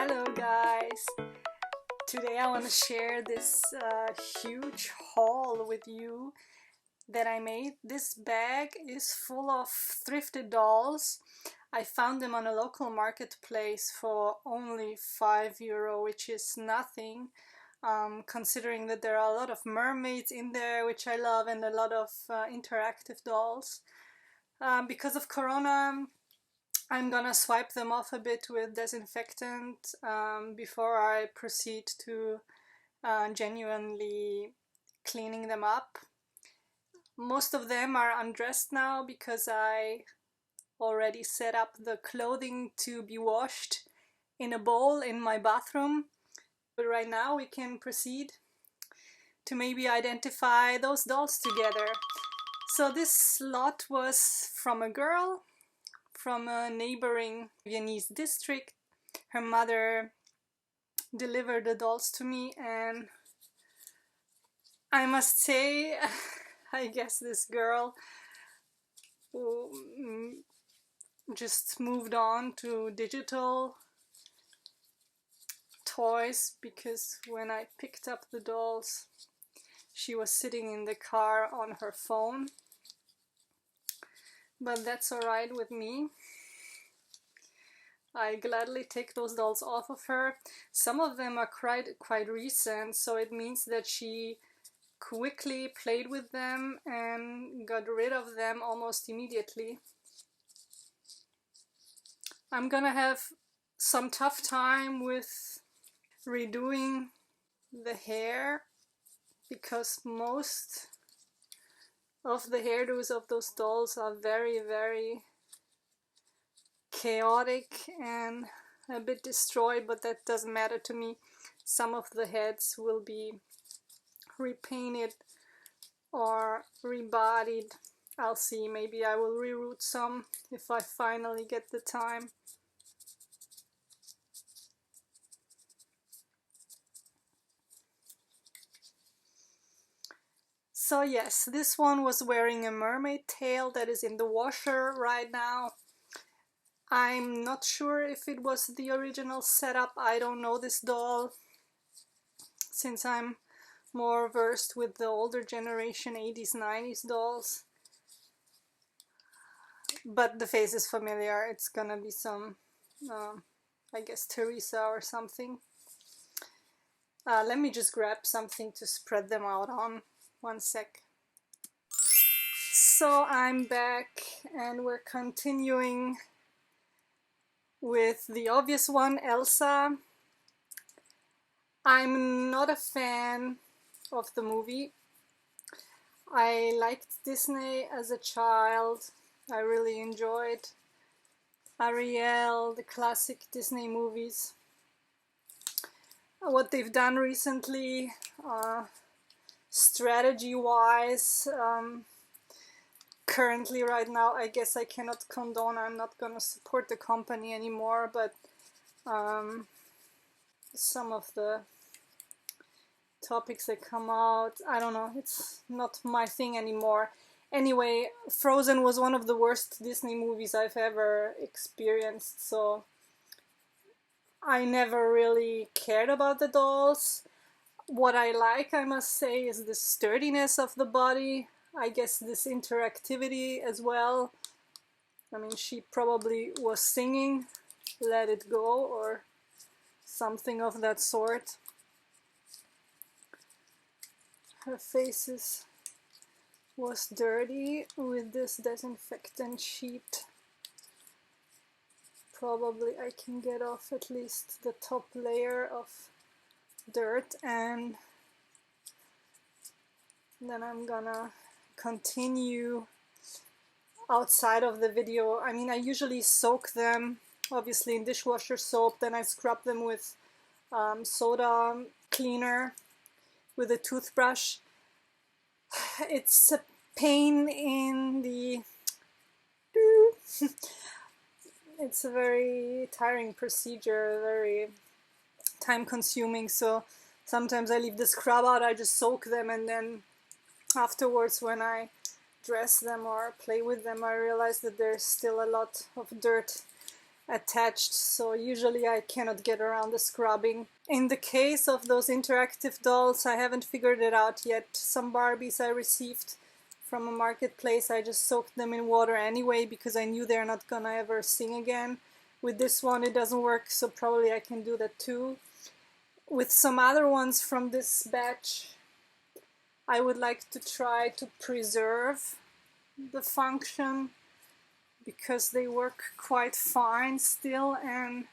Hello guys! Today I want to share this huge haul with you that I made. This bag is full of thrifted dolls. I found them on a local marketplace for only €5, which is nothing, considering that there are a lot of mermaids in there, which I love, and a lot of interactive dolls. Because of Corona, I'm gonna swipe them off a bit with disinfectant before I proceed to genuinely cleaning them up. Most of them are undressed now because I already set up the clothing to be washed in a bowl in my bathroom. But right now we can proceed to maybe identify those dolls together. So this lot was from a girl from a neighboring Viennese district. Her mother delivered the dolls to me, and I must say, I guess this girl just moved on to digital toys, because when I picked up the dolls, she was sitting in the car on her phone. But that's alright with me. I gladly take those dolls off of her. Some of them are quite recent, so it means that she quickly played with them and got rid of them almost immediately. I'm gonna have some tough time with redoing the hair, because most of the hairdos of those dolls are very chaotic and a bit destroyed, but that doesn't matter to me. Some of the heads will be repainted or rebodied. I'll see, maybe I will reroute some if I finally get the time. So yes, this one was wearing a mermaid tail that is in the washer right now. I'm not sure if it was the original setup. I don't know this doll, since I'm more versed with the older generation 80s, 90s dolls. But the face is familiar. It's gonna be some, I guess, Teresa or something. Let me just grab something to spread them out on. One sec. So I'm back and we're continuing with the obvious one, Elsa. I'm not a fan of the movie. I liked Disney as a child. I really enjoyed Ariel, the classic Disney movies. What they've done recently, strategy-wise, currently right now, I guess I cannot condone. I'm not gonna support the company anymore, but some of the topics that come out, I don't know, it's not my thing anymore. Anyway, Frozen was one of the worst Disney movies I've ever experienced, so I never really cared about the dolls. What I like, I must say, is the sturdiness of the body. I guess this interactivity as well. I mean, she probably was singing Let It Go or something of that sort. Her face was dirty with this disinfectant sheet. Probably I can get off at least the top layer of dirt, and then I'm gonna continue outside of the video. I mean, I usually soak them, obviously, in dishwasher soap, then I scrub them with soda cleaner with a toothbrush. It's a pain in the... It's a very tiring procedure, very time consuming, so sometimes I leave the scrub out. I just soak them, and then afterwards when I dress them or play with them, I realize that there's still a lot of dirt attached, so usually I cannot get around the scrubbing. In the case of those interactive dolls, I haven't figured it out yet. Some Barbies I received from a marketplace, I just soaked them in water anyway because I knew they're not gonna ever sing again. With this one it doesn't work, so probably I can do that too. With some other ones from this batch, I would like to try to preserve the function because they work quite fine still, and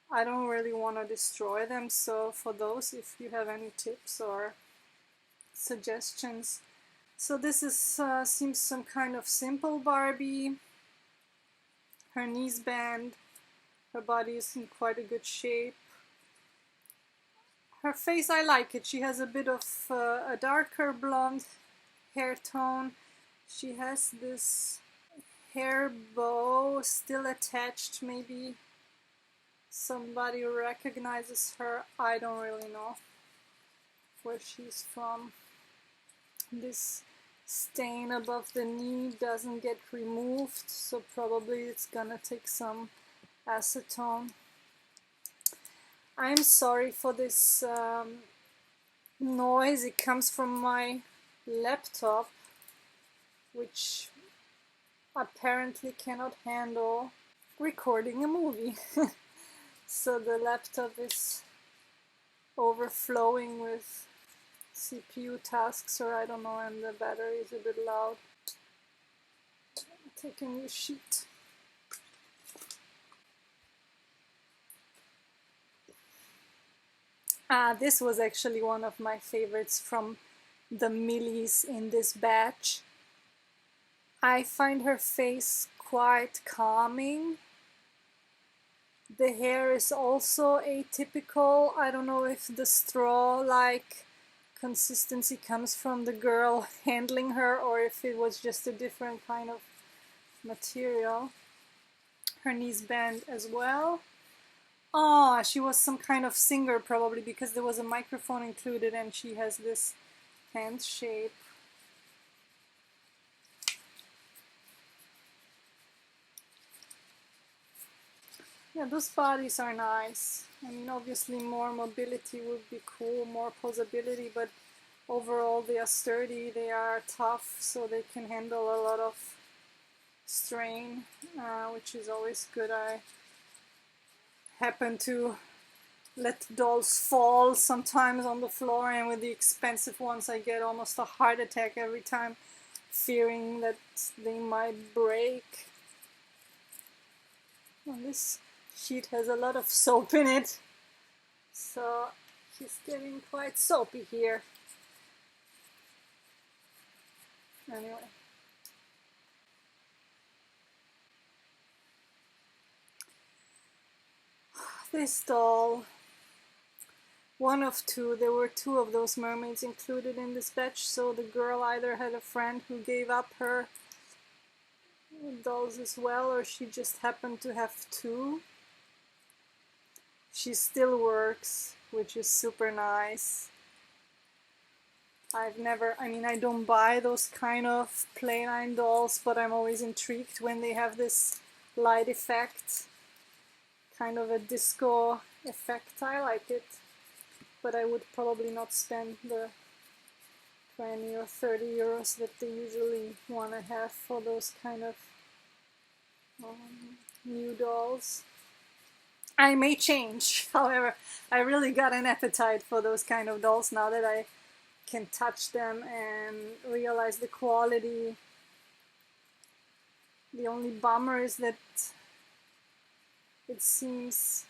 I don't really want to destroy them. So for those, if you have any tips or suggestions. So this is seems some kind of simple Barbie. Her knees bend, her body is in quite a good shape. Her face, I like it. She has a bit of a darker blonde hair tone. She has this hair bow still attached. Maybe somebody recognizes her. I don't really know where she's from. This stain above the knee doesn't get removed, so probably it's gonna take some acetone. I'm sorry for this noise. It comes from my laptop, which apparently cannot handle recording a movie. So the laptop is overflowing with CPU tasks, or I don't know, and the battery is a bit loud. Take a new sheet. This was actually one of my favorites from the Millies in this batch. I find her face quite calming. The hair is also atypical. I don't know if the straw-like consistency comes from the girl handling her or if it was just a different kind of material. Her knees bend as well. Oh, she was some kind of singer probably because there was a microphone included, and she has this hand shape. Yeah, those bodies are nice. I mean, obviously more mobility would be cool, more posability, but overall they are sturdy, they are tough, so they can handle a lot of strain, which is always good. I happen to let dolls fall sometimes on the floor, and with the expensive ones I get almost a heart attack every time, fearing that they might break. And this sheet has a lot of soap in it, so she's getting quite soapy here. Anyway. This doll, one of two, there were two of those mermaids included in this batch, so the girl either had a friend who gave up her dolls as well, or she just happened to have two. She still works, which is super nice. I don't buy those kind of playline dolls, but I'm always intrigued when they have this light effect. Kind of a disco effect. I like it, but I would probably not spend the 20 or 30 euros that they usually want to have for those kind of new dolls. I may change, however, I really got an appetite for those kind of dolls now that I can touch them and realize the quality. The only bummer is that it seems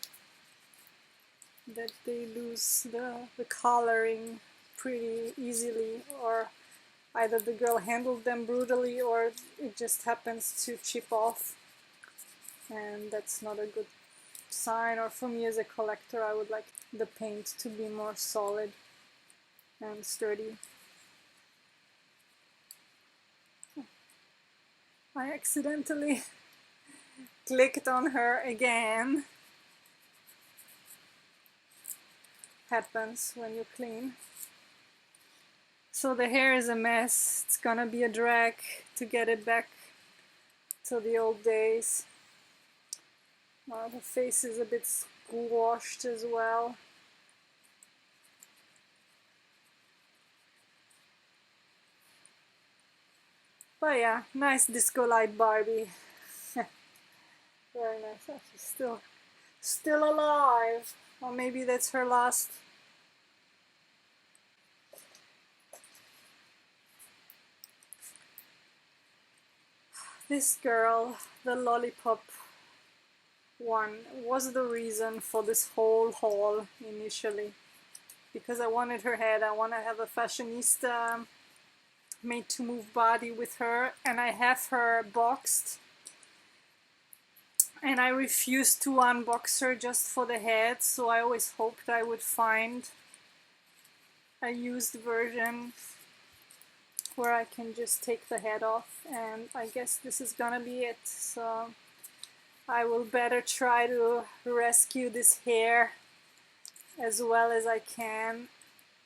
that they lose the coloring pretty easily, or either the girl handled them brutally or it just happens to chip off, and that's not a good sign. Or for me as a collector, I would like the paint to be more solid and sturdy. I accidentally clicked on her again. Happens when you clean. So the hair is a mess. It's gonna be a drag to get it back to the old days. The face is a bit squashed as well. But yeah, nice disco light Barbie. Very nice. Oh, she's still alive. Or maybe that's her last. This girl, the lollipop one, was the reason for this whole haul initially. Because I wanted her head. I want to have a fashionista made to move body with her, and I have her boxed. And I refused to unbox her just for the head, so I always hoped I would find a used version where I can just take the head off, and I guess this is gonna be it. So I will better try to rescue this hair as well as I can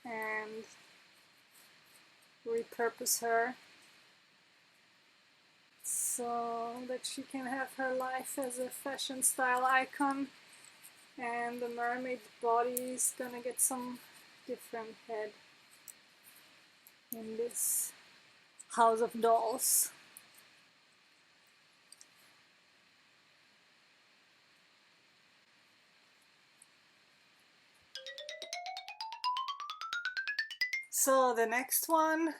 and repurpose her so that she can have her life as a fashion style icon, and the mermaid body is gonna get some different head in this house of dolls. So the next one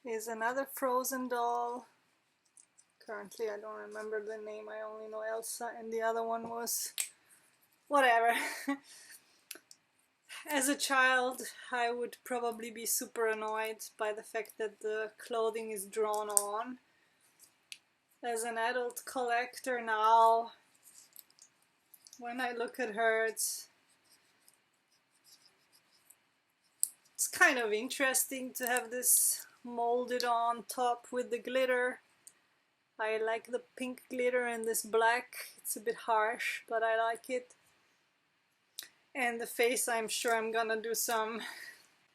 is another Frozen doll. Currently I don't remember the name, I only know Elsa, and the other one was whatever. As a child I would probably be super annoyed by the fact that the clothing is drawn on. As an adult collector now, when I look at her, it's kind of interesting to have this molded on top with the glitter. I like the pink glitter and this black. It's a bit harsh, but I like it. And the face, I'm sure I'm gonna do some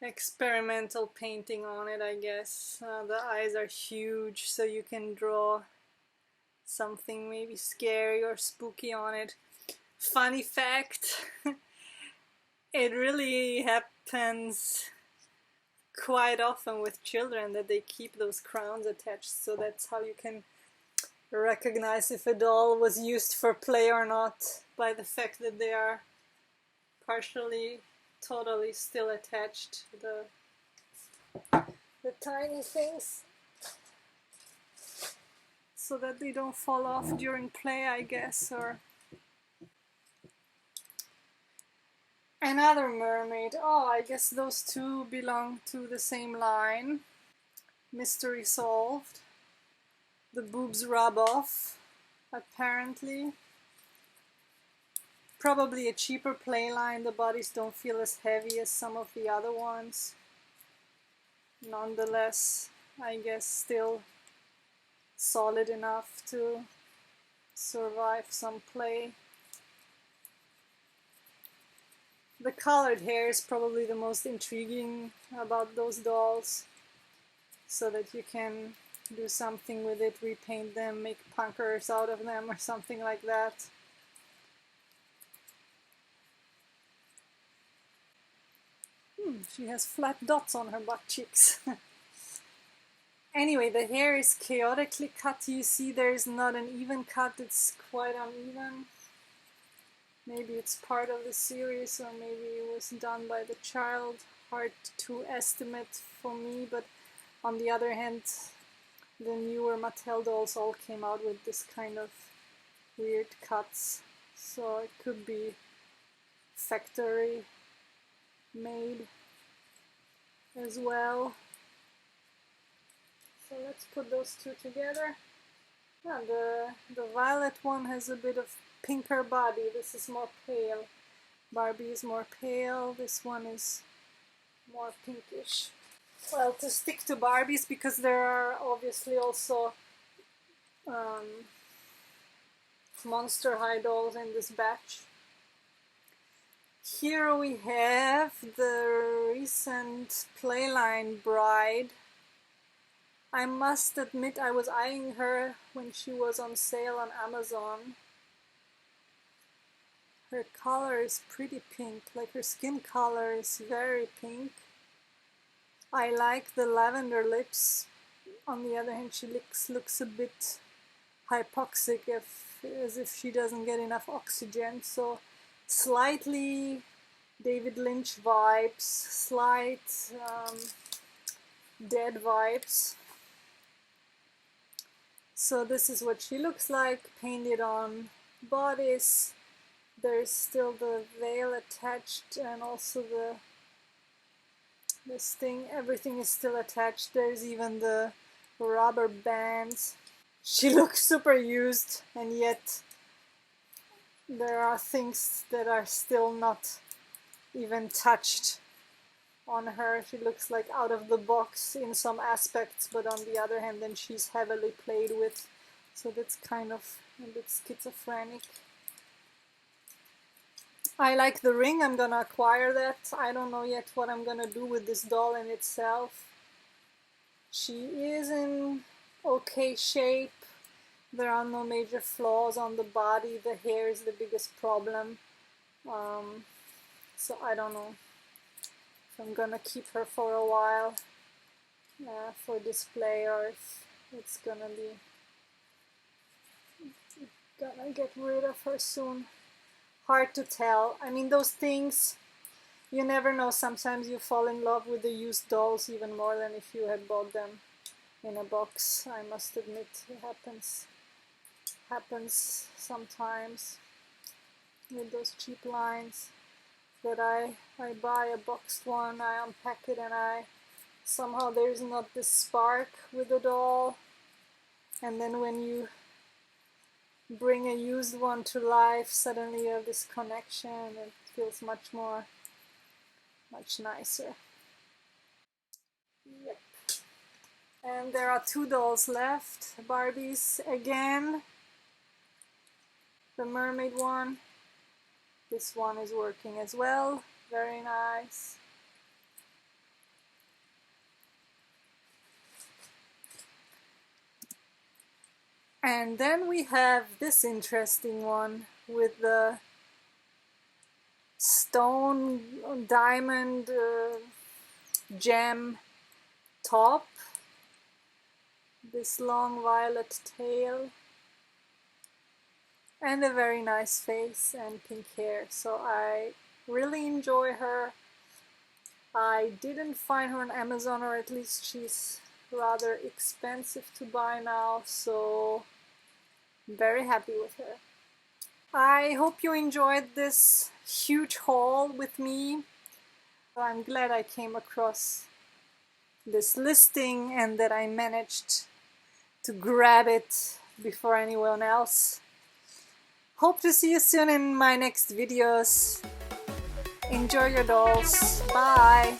experimental painting on it, I guess. The eyes are huge, so you can draw something maybe scary or spooky on it. Funny fact, it really happens quite often with children that they keep those crowns attached, so that's how you can recognize if a doll was used for play or not, by the fact that they are partially, totally still attached to the tiny things, so that they don't fall off during play, I guess. Or another mermaid. Oh, I guess those two belong to the same line. Mystery solved. The boobs rub off, apparently. Probably a cheaper play line. The bodies don't feel as heavy as some of the other ones. Nonetheless, I guess still solid enough to survive some play. The colored hair is probably the most intriguing about those dolls, so that you can do something with it, repaint them, make punkers out of them or something like that. She has flat dots on her butt cheeks. Anyway, the hair is chaotically cut. You see there is not an even cut, it's quite uneven. Maybe it's part of the series, or maybe it was done by the child. Hard to estimate for me, but on the other hand, the newer Mattel dolls all came out with this kind of weird cuts, so it could be factory made as well. So let's put those two together. And the violet one has a bit of pinker body. This is more pale. Barbie is more pale. This one is more pinkish. Well, to stick to Barbies, because there are obviously also Monster High dolls in this batch. Here we have the recent Playline Bride. I must admit I was eyeing her when she was on sale on Amazon. Her color is pretty pink, like her skin color is very pink. I like the lavender lips. On the other hand, she looks a bit hypoxic, as if she doesn't get enough oxygen. So slightly David Lynch vibes, slight dead vibes. So this is what she looks like, painted on bodice. There's still the veil attached, and also this thing, everything is still attached. There's even the rubber bands. She looks super used, and yet there are things that are still not even touched on her. She looks like out of the box in some aspects, but on the other hand, then she's heavily played with. So that's kind of a bit schizophrenic. I like the ring. I'm gonna acquire that. I don't know yet what I'm gonna do with this doll in itself. She is in okay shape. There are no major flaws on the body. The hair is the biggest problem. So I don't know if I'm gonna keep her for a while for display, or if it's gonna get rid of her soon. Hard to tell. I mean, those things, you never know. Sometimes you fall in love with the used dolls even more than if you had bought them in a box. I must admit, it happens sometimes with those cheap lines that I buy a boxed one, I unpack it, and somehow there's not this spark with the doll, and then when you bring a used one to life, suddenly you have this connection. It feels much nicer. Yep. And there are 2 dolls left. Barbies again. The mermaid one. This one is working as well. Very nice. And then we have this interesting one with the stone diamond gem top, this long violet tail, and a very nice face and pink hair. So I really enjoy her. I didn't find her on Amazon, or at least she's rather expensive to buy now, so I'm very happy with her. I hope you enjoyed this huge haul with me. I'm glad I came across this listing and that I managed to grab it before anyone else. Hope to see you soon in my next videos. Enjoy your dolls. Bye!